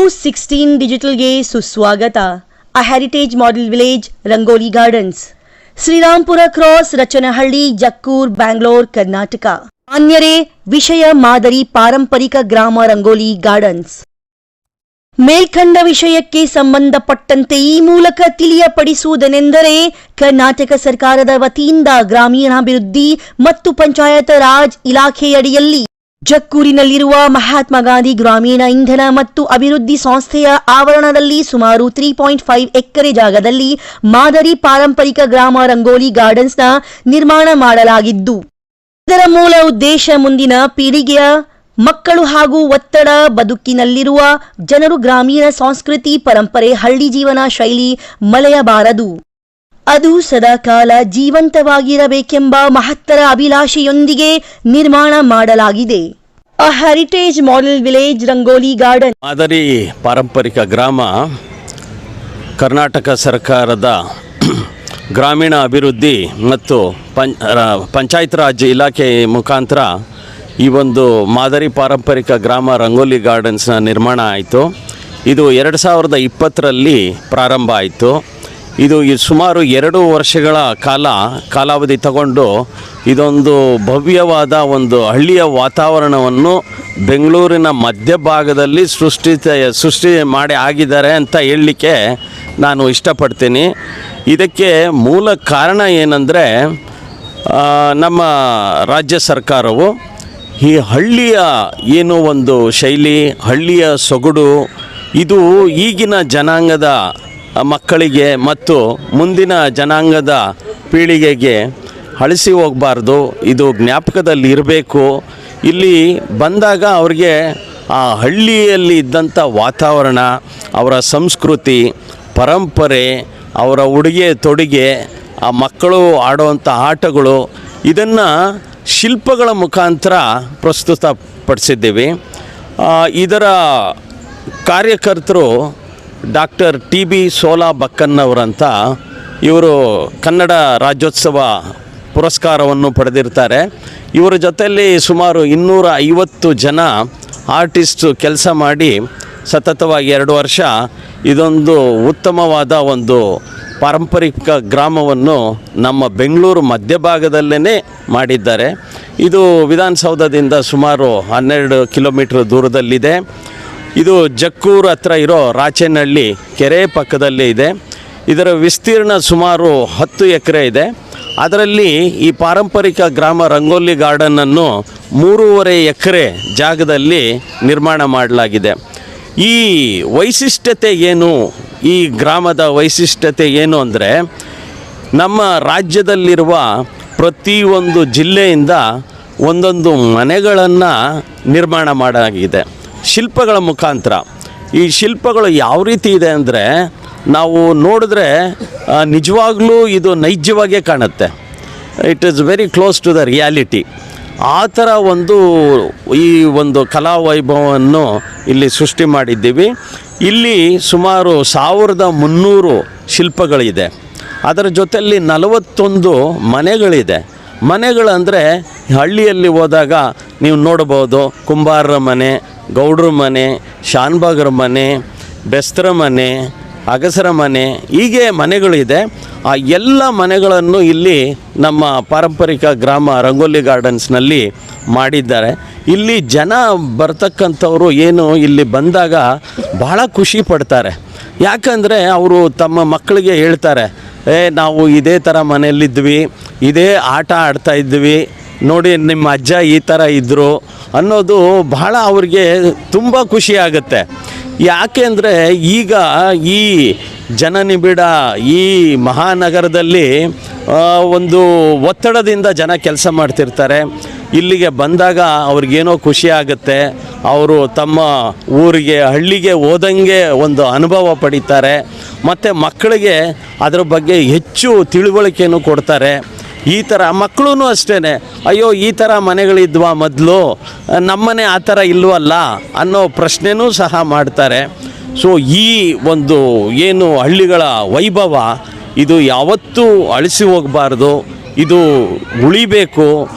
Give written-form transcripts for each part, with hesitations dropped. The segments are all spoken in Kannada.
ನ್ಯೂಸ್ 16 ಡಿಜಿಟಲ್ಗೆ ಸುಸ್ವಾಗತ. A heritage model village Rangoli gardens, Shrirampura cross, Rachanahalli, Jakkur, Bangalore, Karnataka. ಮಾನ್ಯರೇ, ವಿಷಯ ಮಾದರಿ ಪಾರಂಪರಿಕ ಗ್ರಾಮ ರಂಗೋಲಿ ಗಾರ್ಡನ್ಸ್. ಮೇಲ್ಕಂಡ ವಿಷಯಕ್ಕೆ ಸಂಬಂಧಪಟ್ಟಂತೆ ಈ ಮೂಲಕ ತಿಳಿಯಪಡಿಸುವುದನೆಂದರೆ, ಕರ್ನಾಟಕ ಸರ್ಕಾರದ ವತಿಯಿಂದ ಗ್ರಾಮೀಣಾಭಿವೃದ್ಧಿ ಮತ್ತು ಪಂಚಾಯತ್ ರಾಜ್ ಇಲಾಖೆಯಡಿಯಲ್ಲಿ ಜಕ್ಕೂರಿನಲ್ಲಿರುವ ಮಹಾತ್ಮ ಗಾಂಧಿ ಗ್ರಾಮೀಣ ಇಂಧನ ಮತ್ತು ಅಭಿವೃದ್ಧಿ ಸಂಸ್ಥೆಯ ಆವರಣದಲ್ಲಿ ಸುಮಾರು 3.5 ಎಕರೆ ಜಾಗದಲ್ಲಿ ಮಾದರಿ ಪಾರಂಪರಿಕ ಗ್ರಾಮ ರಂಗೋಲಿ ಗಾರ್ಡನ್ಸ್ನ ನಿರ್ಮಾಣ ಮಾಡಲಾಗಿದ್ದು, ಇದರ ಮೂಲ ಉದ್ದೇಶ ಮುಂದಿನ ಪೀಳಿಗೆಯ ಮಕ್ಕಳು ಹಾಗೂ ಒತ್ತಡ ಬದುಕಿನಲ್ಲಿರುವ ಜನರು ಗ್ರಾಮೀಣ ಸಂಸ್ಕೃತಿ, ಪರಂಪರೆ, ಹಳ್ಳಿ ಜೀವನ ಶೈಲಿ ಮರೆಯಬಾರದು. ಅದು ಸದಾಕಾಲ ಜೀವಂತವಾಗಿರಬೇಕೆಂಬ ಮಹತ್ತರ ಅಭಿಲಾಷೆಯೊಂದಿಗೆ ನಿರ್ಮಾಣ ಮಾಡಲಾಗಿದೆ. A heritage model village Rangoli garden. ಮಾದರಿ ಪಾರಂಪರಿಕ ಗ್ರಾಮ ಕರ್ನಾಟಕ ಸರ್ಕಾರದ ಗ್ರಾಮೀಣ ಅಭಿವೃದ್ಧಿ ಮತ್ತು ಪಂಚಾಯತ್ ರಾಜ್ ಇಲಾಖೆ ಮುಖಾಂತರ ಈ ಒಂದು ಮಾದರಿ ಪಾರಂಪರಿಕ ಗ್ರಾಮ ರಂಗೋಲಿ ಗಾರ್ಡನ್ಸ್ನ ನಿರ್ಮಾಣ ಆಯಿತು. ಇದು 2020ರಲ್ಲಿ ಪ್ರಾರಂಭ ಆಯಿತು. ಇದು ಸುಮಾರು 2 ವರ್ಷಗಳ ಕಾಲಾವಧಿ ತಗೊಂಡು ಇದೊಂದು ಭವ್ಯವಾದ ಒಂದು ಹಳ್ಳಿಯ ವಾತಾವರಣವನ್ನು ಬೆಂಗಳೂರಿನ ಮಧ್ಯಭಾಗದಲ್ಲಿ ಸೃಷ್ಟಿ ಮಾಡಿ ಆಗಿದ್ದಾರೆ ಅಂತ ಹೇಳಲಿಕ್ಕೆ ನಾನು ಇಷ್ಟಪಡ್ತೀನಿ. ಇದಕ್ಕೆ ಮೂಲ ಕಾರಣ ಏನಂದರೆ, ನಮ್ಮ ರಾಜ್ಯ ಸರ್ಕಾರವು ಈ ಹಳ್ಳಿಯ ಏನೋ ಒಂದು ಶೈಲಿ, ಹಳ್ಳಿಯ ಸೊಗಡು, ಇದು ಈಗಿನ ಜನಾಂಗದ ಮಕ್ಕಳಿಗೆ ಮತ್ತು ಮುಂದಿನ ಜನಾಂಗದ ಪೀಳಿಗೆಗೆ ಅಳಿಸಿ ಹೋಗಬಾರ್ದು, ಇದು ಜ್ಞಾಪಕದಲ್ಲಿ ಇರಬೇಕು. ಇಲ್ಲಿ ಬಂದಾಗ ಅವ್ರಿಗೆ ಆ ಹಳ್ಳಿಯಲ್ಲಿ ಇದ್ದಂಥ ವಾತಾವರಣ, ಅವರ ಸಂಸ್ಕೃತಿ, ಪರಂಪರೆ, ಅವರ ಉಡುಗೆ ತೊಡುಗೆ, ಆ ಮಕ್ಕಳು ಆಡುವಂಥ ಆಟಗಳು, ಇದನ್ನು ಶಿಲ್ಪಗಳ ಮುಖಾಂತರ ಪ್ರಸ್ತುತಪಡಿಸಿದ್ದೀವಿ. ಇದರ ಕಾರ್ಯಕರ್ತರು ಡಾಕ್ಟರ್ TB ಸೋಲಾ ಬಕ್ಕನ್ನವರಂತ, ಇವರು ಕನ್ನಡ ರಾಜ್ಯೋತ್ಸವ ಪುರಸ್ಕಾರವನ್ನು ಪಡೆದಿರ್ತಾರೆ. ಇವರ ಜೊತೆಯಲ್ಲಿ ಸುಮಾರು 250 ಜನ ಆರ್ಟಿಸ್ಟು ಕೆಲಸ ಮಾಡಿ ಸತತವಾಗಿ 2 ವರ್ಷ ಇದೊಂದು ಉತ್ತಮವಾದ ಒಂದು ಪಾರಂಪರಿಕ ಗ್ರಾಮವನ್ನು ನಮ್ಮ ಬೆಂಗಳೂರು ಮಧ್ಯಭಾಗದಲ್ಲೇ ಮಾಡಿದ್ದಾರೆ. ಇದು ವಿಧಾನಸೌಧದಿಂದ ಸುಮಾರು 12 ಕಿಲೋಮೀಟರ್ ದೂರದಲ್ಲಿದೆ. ಇದು ಜಕ್ಕೂರು ಹತ್ರ ಇರೋ ರಾಚೇನಹಳ್ಳಿ ಕೆರೆ ಪಕ್ಕದಲ್ಲೇ ಇದೆ. ಇದರ ವಿಸ್ತೀರ್ಣ ಸುಮಾರು 10 ಎಕರೆ ಇದೆ. ಅದರಲ್ಲಿ ಈ ಪಾರಂಪರಿಕ ಗ್ರಾಮ ರಂಗೋಲಿ ಗಾರ್ಡನನ್ನು 3.5 ಎಕರೆ ಜಾಗದಲ್ಲಿ ನಿರ್ಮಾಣ ಮಾಡಲಾಗಿದೆ. ಈ ವೈಶಿಷ್ಟ್ಯತೆ ಏನು, ಈ ಗ್ರಾಮದ ವೈಶಿಷ್ಟ್ಯತೆ ಏನು ಅಂದರೆ, ನಮ್ಮ ರಾಜ್ಯದಲ್ಲಿರುವ ಪ್ರತಿಯೊಂದು ಜಿಲ್ಲೆಯಿಂದ ಒಂದೊಂದು ಮನೆಗಳನ್ನು ನಿರ್ಮಾಣ ಮಾಡಲಾಗಿದೆ ಶಿಲ್ಪಗಳ ಮುಖಾಂತರ. ಈ ಶಿಲ್ಪಗಳು ಯಾವ ರೀತಿ ಇದೆ ಅಂದರೆ, ನಾವು ನೋಡಿದ್ರೆ ನಿಜವಾಗ್ಲೂ ಇದು ನೈಜವಾಗೇ ಕಾಣುತ್ತೆ. It is very close to the reality. ಆ ಥರ ಈ ಒಂದು ಕಲಾವೈಭವವನ್ನು ಇಲ್ಲಿ ಸೃಷ್ಟಿ ಮಾಡಿದ್ದೀವಿ. ಇಲ್ಲಿ ಸುಮಾರು 1300 ಶಿಲ್ಪಗಳಿದೆ. ಅದರ ಜೊತೆಯಲ್ಲಿ 41 ಮನೆಗಳಿದೆ. ಮನೆಗಳಂದರೆ ಹಳ್ಳಿಯಲ್ಲಿ ಹೋದಾಗ ನೀವು ನೋಡ್ಬೋದು, ಕುಂಬಾರರ ಮನೆ, ಗೌಡ್ರ ಮನೆ, ಶಾನ್ಭಾಗರ ಮನೆ, ಬೆಸ್ತರ ಮನೆ, ಅಗಸರ ಮನೆ, ಹೀಗೆ ಮನೆಗಳಿದೆ. ಆ ಎಲ್ಲ ಮನೆಗಳನ್ನು ಇಲ್ಲಿ ನಮ್ಮ ಪಾರಂಪರಿಕ ಗ್ರಾಮ ರಂಗೋಲಿ ಗಾರ್ಡನ್ಸ್ನಲ್ಲಿ ಮಾಡಿದ್ದಾರೆ. ಇಲ್ಲಿ ಜನ ಬರ್ತಕ್ಕಂಥವರು ಏನು ಇಲ್ಲಿ ಬಂದಾಗ ಬಹಳ ಖುಷಿ ಪಡ್ತಾರೆ. ಯಾಕಂದರೆ ಅವರು ತಮ್ಮ ಮಕ್ಕಳಿಗೆ ಹೇಳ್ತಾರೆ, ನಾವು ಇದೇ ಥರ ಮನೆಯಲ್ಲಿದ್ವಿ, ಇದೇ ಆಟ ಆಡ್ತಾಯಿದ್ವಿ, ನೋಡಿ ನಿಮ್ಮ ಅಜ್ಜ ಈ ಥರ ಇದ್ದರು ಅನ್ನೋದು ಬಹಳ ಅವ್ರಿಗೆ ತುಂಬ ಖುಷಿಯಾಗುತ್ತೆ. ಯಾಕೆಂದರೆ ಈಗ ಈ ಜನನಿಬಿಡ ಈ ಮಹಾನಗರದಲ್ಲಿ ಒಂದು ಒತ್ತಡದಿಂದ ಜನ ಕೆಲಸ ಮಾಡ್ತಿರ್ತಾರೆ. ಇಲ್ಲಿಗೆ ಬಂದಾಗ ಅವ್ರಿಗೇನೋ ಖುಷಿ ಆಗುತ್ತೆ. ಅವರು ತಮ್ಮ ಊರಿಗೆ, ಹಳ್ಳಿಗೆ ಹೋದಂಗೆ ಒಂದು ಅನುಭವ ಪಡಿತಾರೆ. ಮತ್ತು ಮಕ್ಕಳಿಗೆ ಅದರ ಬಗ್ಗೆ ಹೆಚ್ಚು ತಿಳುವಳಿಕೆಯನ್ನು ಕೊಡ್ತಾರೆ. ಈ ಥರ ಮಕ್ಕಳೂ ಅಷ್ಟೇ, ಅಯ್ಯೋ ಈ ಥರ ಮನೆಗಳಿದ್ವಾ ಮೊದಲು, ನಮ್ಮನೆ ಆ ಥರ ಇಲ್ವಲ್ಲ ಅನ್ನೋ ಪ್ರಶ್ನೆನೂ ಸಹ ಮಾಡ್ತಾರೆ. ಸೊ ಈ ಒಂದು ಏನು ಹಳ್ಳಿಗಳ ವೈಭವ, ಇದು ಯಾವತ್ತೂ ಅಳಿಸಿ ಹೋಗಬಾರ್ದು, ಇದು ಉಳಿಬೇಕು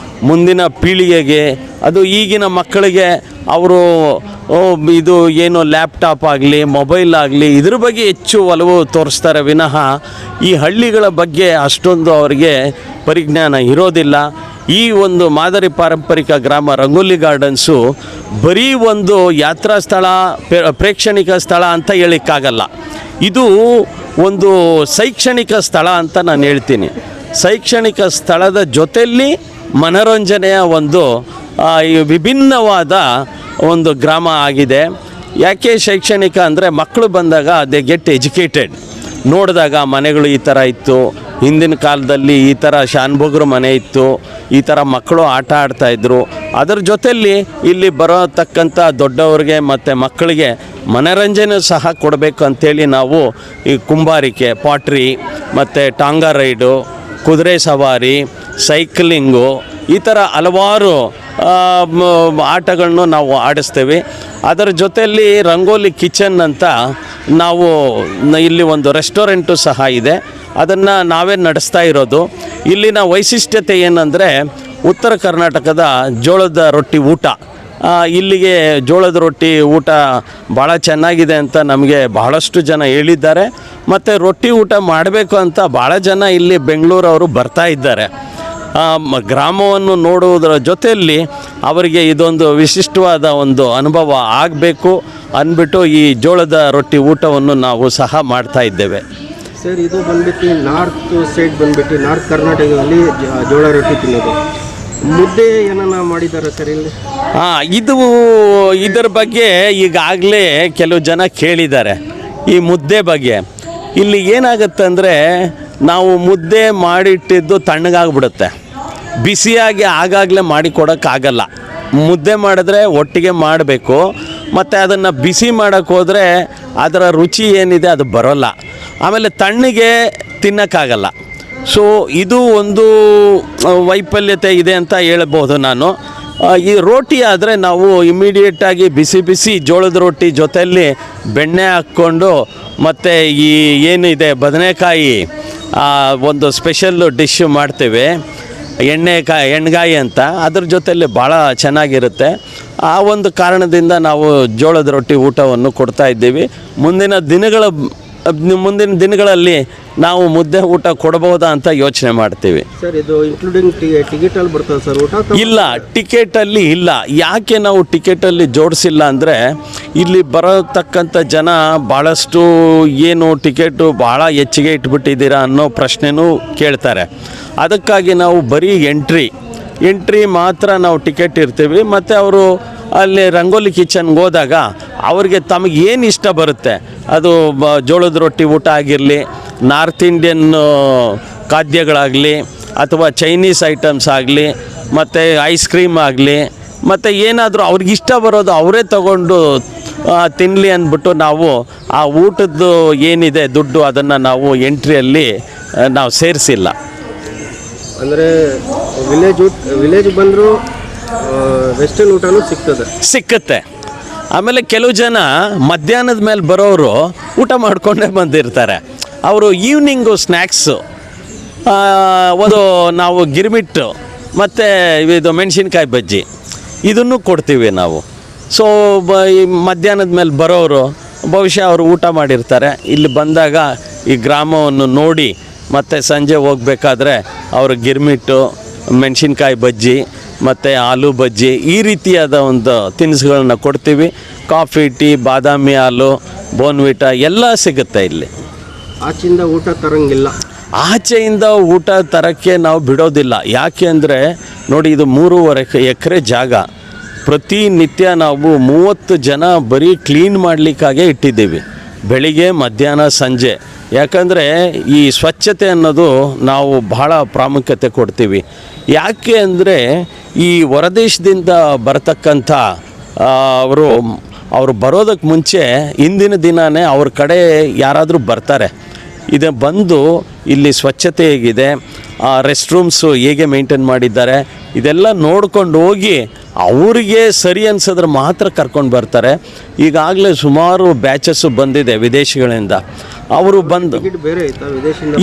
ಮುಂದಿನ ಪೀಳಿಗೆಗೆ. ಅದು ಈಗಿನ ಮಕ್ಕಳಿಗೆ ಅವರು ಇದು ಏನು ಲ್ಯಾಪ್ಟಾಪ್ ಆಗಲಿ ಮೊಬೈಲ್ ಆಗಲಿ ಇದ್ರ ಬಗ್ಗೆ ಹೆಚ್ಚು ಒಲವು ತೋರಿಸ್ತಾರೆ ವಿನಃ ಈ ಹಳ್ಳಿಗಳ ಬಗ್ಗೆ ಅಷ್ಟೊಂದು ಅವರಿಗೆ ಪರಿಜ್ಞಾನ ಇರೋದಿಲ್ಲ. ಈ ಒಂದು ಮಾದರಿ ಪಾರಂಪರಿಕ ಗ್ರಾಮ ರಂಗೋಲಿ ಗಾರ್ಡನ್ಸು ಬರೀ ಒಂದು ಯಾತ್ರಾ ಸ್ಥಳ ಪ್ರೇಕ್ಷಣಿಕ ಸ್ಥಳ ಅಂತ ಹೇಳಿಕ್ಕಾಗಲ್ಲ. ಇದು ಒಂದು ಶೈಕ್ಷಣಿಕ ಸ್ಥಳ ಅಂತ ನಾನು ಹೇಳ್ತೀನಿ. ಶೈಕ್ಷಣಿಕ ಸ್ಥಳದ ಜೊತೆಯಲ್ಲಿ ಮನೋರಂಜನೆಯ ಒಂದು ವಿಭಿನ್ನವಾದ ಒಂದು ಗ್ರಾಮ ಆಗಿದೆ. ಯಾಕೆ ಶೈಕ್ಷಣಿಕ ಅಂದರೆ ಮಕ್ಕಳು ಬಂದಾಗ ದೇ ಗೆಟ್ ಎಜುಕೇಟೆಡ್. ನೋಡಿದಾಗ ಮನೆಗಳು ಈ ಥರ ಇತ್ತು, ಹಿಂದಿನ ಕಾಲದಲ್ಲಿ ಈ ಥರ ಶಾನ್ಭೋಗ್ರ ಮನೆ ಇತ್ತು, ಈ ಥರ ಮಕ್ಕಳು ಆಟ ಆಡ್ತಾಯಿದ್ರು. ಅದರ ಜೊತೆಯಲ್ಲಿ ಇಲ್ಲಿ ಬರೋತಕ್ಕಂಥ ದೊಡ್ಡವ್ರಿಗೆ ಮತ್ತು ಮಕ್ಕಳಿಗೆ ಮನೋರಂಜನೆ ಸಹ ಕೊಡಬೇಕು ಅಂಥೇಳಿ ನಾವು ಈ ಕುಂಬಾರಿಕೆ, ಪಾಟ್ರಿ ಮತ್ತು ಟಾಂಗಾ ರೈಡು, ಕುದುರೆ ಸವಾರಿ, ಸೈಕ್ಲಿಂಗು ಈ ಥರ ಹಲವಾರು ಆಟಗಳನ್ನು ನಾವು ಆಡಿಸ್ತೇವೆ. ಅದರ ಜೊತೆಯಲ್ಲಿ ರಂಗೋಲಿ ಕಿಚನ್ ಅಂತ ನಾವು ಇಲ್ಲಿ ಒಂದು ರೆಸ್ಟೋರೆಂಟು ಸಹ ಇದೆ, ಅದನ್ನು ನಾವೇ ನಡೆಸ್ತಾ ಇರೋದು. ಇಲ್ಲಿನ ವೈಶಿಷ್ಟ್ಯತೆ ಏನಂದರೆ ಉತ್ತರ ಕರ್ನಾಟಕದ ಜೋಳದ ರೊಟ್ಟಿ ಊಟ. ಇಲ್ಲಿಗೆ ಜೋಳದ ರೊಟ್ಟಿ ಊಟ ಭಾಳ ಚೆನ್ನಾಗಿದೆ ಅಂತ ನಮಗೆ ಬಹಳಷ್ಟು ಜನ ಹೇಳಿದ್ದಾರೆ. ಮತ್ತು ರೊಟ್ಟಿ ಊಟ ಮಾಡಬೇಕು ಅಂತ ಭಾಳ ಜನ ಇಲ್ಲಿ ಬೆಂಗಳೂರವರು ಬರ್ತಾ ಇದ್ದಾರೆ. ಗ್ರಾಮವನ್ನು ನೋಡುವುದರ ಜೊತೆಯಲ್ಲಿ ಅವರಿಗೆ ಇದೊಂದು ವಿಶಿಷ್ಟವಾದ ಒಂದು ಅನುಭವ ಆಗಬೇಕು ಅಂದ್ಬಿಟ್ಟು ಈ ಜೋಳದ ರೊಟ್ಟಿ ಊಟವನ್ನು ನಾವು ಸಹ ಮಾಡ್ತಾ ಇದ್ದೇವೆ. ಸರ್, ಇದು ಬಂದ್ಬಿಟ್ಟು ನಾರ್ತ್ ಸೈಡ್ ಬಂದ್ಬಿಟ್ಟು ನಾರ್ತ್ ಕರ್ನಾಟಕದಲ್ಲಿ ಜೋಳ ರೊಟ್ಟಿ ತಿನ್ನೋದು. ಮುದ್ದೆ ಏನನ್ನ ಮಾಡಿದ್ದಾರೆ ಸರ್ ಇಲ್ಲಿ? ಇದರ ಬಗ್ಗೆ ಈಗಾಗಲೇ ಕೆಲವು ಜನ ಕೇಳಿದ್ದಾರೆ ಈ ಮುದ್ದೆ ಬಗ್ಗೆ. ಇಲ್ಲಿ ಏನಾಗುತ್ತೆ ಅಂದರೆ ನಾವು ಮುದ್ದೆ ಮಾಡಿಟ್ಟಿದ್ದು ತಣ್ಣಗಾಗ್ಬಿಡುತ್ತೆ, ಬಿಸಿಯಾಗಿ ಆಗಾಗಲೇ ಮಾಡಿಕೊಡೋಕ್ಕಾಗಲ್ಲ. ಮುದ್ದೆ ಮಾಡಿದ್ರೆ ಒಟ್ಟಿಗೆ ಮಾಡಬೇಕು, ಮತ್ತು ಅದನ್ನು ಬಿಸಿ ಮಾಡೋಕ್ಕೆ ಹೋದರೆ ಅದರ ರುಚಿ ಏನಿದೆ ಅದು ಬರೋಲ್ಲ, ಆಮೇಲೆ ತಣ್ಣಗೆ ತಿನ್ನೋಕ್ಕಾಗಲ್ಲ. ಸೊ ಇದು ಒಂದು ವೈಫಲ್ಯತೆ ಇದೆ ಅಂತ ಹೇಳ್ಬೋದು ನಾನು. ಈ ರೋಟಿ ಆದರೆ ನಾವು ಇಮ್ಮಿಡಿಯೇಟಾಗಿ ಬಿಸಿ ಬಿಸಿ ಜೋಳದ ರೊಟ್ಟಿ ಜೊತೆಯಲ್ಲಿ ಬೆಣ್ಣೆ ಹಾಕ್ಕೊಂಡು ಮತ್ತು ಈ ಏನಿದೆ ಬದನೆಕಾಯಿ ಒಂದು ಸ್ಪೆಷಲ್ ಡಿಶ್ ಮಾಡ್ತೇವೆ, ಎಣ್ಗಾಯಿ ಅಂತ, ಅದ್ರ ಜೊತೆಯಲ್ಲಿ ಭಾಳ ಚೆನ್ನಾಗಿರುತ್ತೆ. ಆ ಒಂದು ಕಾರಣದಿಂದ ನಾವು ಜೋಳದ ರೊಟ್ಟಿ ಊಟವನ್ನು ಕೊಡ್ತಾ ಇದ್ದೀವಿ. ಮುಂದಿನ ದಿನಗಳಲ್ಲಿ ನಾವು ಮುದ್ದೆ ಊಟ ಕೊಡ್ಬೋದಾ ಅಂತ ಯೋಚನೆ ಮಾಡ್ತೀವಿ. ಸರ್, ಇದು ಇನ್ಕ್ಲೂಡಿಂಗ್ ಟಿಕೆಟಲ್ಲಿ ಬರ್ತದೆ ಸರ್ ಊಟ? ಇಲ್ಲ, ಟಿಕೆಟಲ್ಲಿ ಇಲ್ಲ. ಯಾಕೆ ನಾವು ಟಿಕೆಟಲ್ಲಿ ಜೋಡಿಸಿಲ್ಲ ಅಂದರೆ ಇಲ್ಲಿ ಬರತಕ್ಕಂಥ ಜನ ಭಾಳಷ್ಟು ಏನು ಟಿಕೆಟು ಭಾಳ ಹೆಚ್ಚಿಗೆ ಇಟ್ಬಿಟ್ಟಿದ್ದೀರಾ ಅನ್ನೋ ಪ್ರಶ್ನೆನೂ ಕೇಳ್ತಾರೆ. ಅದಕ್ಕಾಗಿ ನಾವು ಬರೀ ಎಂಟ್ರಿ ಮಾತ್ರ ನಾವು ಟಿಕೆಟ್ ಇರ್ತೀವಿ. ಮತ್ತು ಅವರು ಅಲ್ಲಿ ರಂಗೋಲಿ ಕಿಚನ್ಗೆ ಹೋದಾಗ ಅವ್ರಿಗೆ ತಮಗೆ ಏನು ಇಷ್ಟ ಬರುತ್ತೆ, ಅದು ಜೋಳದ ರೊಟ್ಟಿ ಊಟ ಆಗಿರಲಿ, ನಾರ್ತ್ ಇಂಡಿಯನ್ ಖಾದ್ಯಗಳಾಗಲಿ, ಅಥವಾ ಚೈನೀಸ್ ಐಟಮ್ಸ್ ಆಗಲಿ, ಮತ್ತು ಐಸ್ ಕ್ರೀಮ್ ಆಗಲಿ, ಮತ್ತು ಏನಾದರೂ ಅವ್ರಿಗಿಷ್ಟ ಬರೋದು ಅವರೇ ತಗೊಂಡು ತಿನ್ನಲಿ ಅಂದ್ಬಿಟ್ಟು ನಾವು ಆ ಊಟದ್ದು ಏನಿದೆ ದುಡ್ಡು ಅದನ್ನು ನಾವು ಎಂಟ್ರಿಯಲ್ಲಿ ನಾವು ಸೇರಿಸಿಲ್ಲ. ಅಂದರೆ ವಿಲೇಜ್ ಬಂದರೂ ವೆಸ್ಟರ್ನ್ ಊಟನೂ ಸಿಕ್ಕುತ್ತೆ. ಆಮೇಲೆ ಕೆಲವು ಜನ ಮಧ್ಯಾಹ್ನದ ಮೇಲೆ ಬರೋರು ಊಟ ಮಾಡಿಕೊಂಡೇ ಬಂದಿರ್ತಾರೆ. ಅವರು ಈವ್ನಿಂಗು ಸ್ನ್ಯಾಕ್ಸು ಒಂದು ನಾವು ಗಿರ್ಮಿಟ್ಟು ಮತ್ತು ಇದು ಮೆಣಸಿನ್ಕಾಯಿ ಬಜ್ಜಿ ಇದನ್ನು ಕೊಡ್ತೀವಿ ನಾವು. ಸೊ ಮಧ್ಯಾಹ್ನದ ಮೇಲೆ ಬರೋರು ಬಹುಶಃ ಅವರು ಊಟ ಮಾಡಿರ್ತಾರೆ, ಇಲ್ಲಿ ಬಂದಾಗ ಈ ಗ್ರಾಮವನ್ನು ನೋಡಿ ಮತ್ತು ಸಂಜೆ ಹೋಗ್ಬೇಕಾದ್ರೆ ಅವರು ಗಿರ್ಮಿಟ್ಟು, ಮೆಣಸಿನ್ಕಾಯಿ ಬಜ್ಜಿ ಮತ್ತು ಆಲೂ ಬಜ್ಜಿ ಈ ರೀತಿಯಾದ ಒಂದು ತಿನಿಸುಗಳನ್ನ ಕೊಡ್ತೀವಿ. ಕಾಫಿ, ಟೀ, ಬಾದಾಮಿ ಹಾಲು, ಬೋನ್ವಿಟಾ ಎಲ್ಲ ಸಿಗುತ್ತೆ ಇಲ್ಲಿ. ಆಚೆಯಿಂದ ಊಟ ತರಂಗಿಲ್ಲ? ಆಚೆಯಿಂದ ಊಟ ತರೋಕ್ಕೆ ನಾವು ಬಿಡೋದಿಲ್ಲ. ಯಾಕೆ ಅಂದರೆ ನೋಡಿ, ಇದು 3.5 ಎಕರೆ ಜಾಗ. ಪ್ರತಿನಿತ್ಯ ನಾವು 30 ಜನ ಬರೀ ಕ್ಲೀನ್ ಮಾಡಲಿಕ್ಕಾಗೆ ಇಟ್ಟಿದ್ದೀವಿ, ಬೆಳಿಗ್ಗೆ ಮಧ್ಯಾಹ್ನ ಸಂಜೆ. ಯಾಕಂದರೆ ಈ ಸ್ವಚ್ಛತೆ ಅನ್ನೋದು ನಾವು ಬಹಳ ಪ್ರಾಮುಖ್ಯತೆ ಕೊಡ್ತೀವಿ. ಯಾಕೆ ಅಂದರೆ ಈ ಹೊರದೇಶದಿಂದ ಬರತಕ್ಕಂಥ ಅವರು ಬರೋದಕ್ಕೆ ಮುಂಚೆ ಹಿಂದಿನ ದಿನವೇ ಅವ್ರ ಕಡೆ ಯಾರಾದರೂ ಬರ್ತಾರೆ, ಇದು ಬಂದು ಇಲ್ಲಿ ಸ್ವಚ್ಛತೆ ಹೇಗಿದೆ, ರೆಸ್ಟ್ ರೂಮ್ಸು ಹೇಗೆ ಮೇಂಟೈನ್ ಮಾಡಿದ್ದಾರೆ, ಇದೆಲ್ಲ ನೋಡ್ಕೊಂಡು ಹೋಗಿ ಅವರಿಗೆ ಸರಿ ಅನ್ಸಿದ್ರೆ ಮಾತ್ರ ಕರ್ಕೊಂಡು ಬರ್ತಾರೆ. ಈಗಾಗಲೇ ಸುಮಾರು ಬ್ಯಾಚಸ್ಸು ಬಂದಿದೆ ವಿದೇಶಗಳಿಂದ. ಅವರು ಬಂದು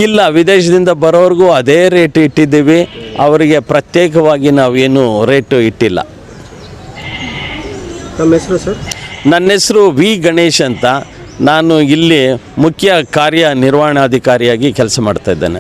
ಇಲ್ಲ, ವಿದೇಶದಿಂದ ಬರೋರಿಗೂ ಅದೇ ರೇಟ್ ಇಟ್ಟಿದ್ದೀವಿ, ಅವರಿಗೆ ಪ್ರತ್ಯೇಕವಾಗಿ ನಾವೇನು ರೇಟು ಇಟ್ಟಿಲ್ಲ. ತಮ್ಮ ಹೆಸರು ಸರ್? ನನ್ನ ಹೆಸರು ವಿ ಗಣೇಶ್ ಅಂತ. ನಾನು ಇಲ್ಲಿ ಮುಖ್ಯ ಕಾರ್ಯನಿರ್ವಹಣಾಧಿಕಾರಿಯಾಗಿ ಕೆಲಸ ಮಾಡ್ತಾ ಇದ್ದೇನೆ.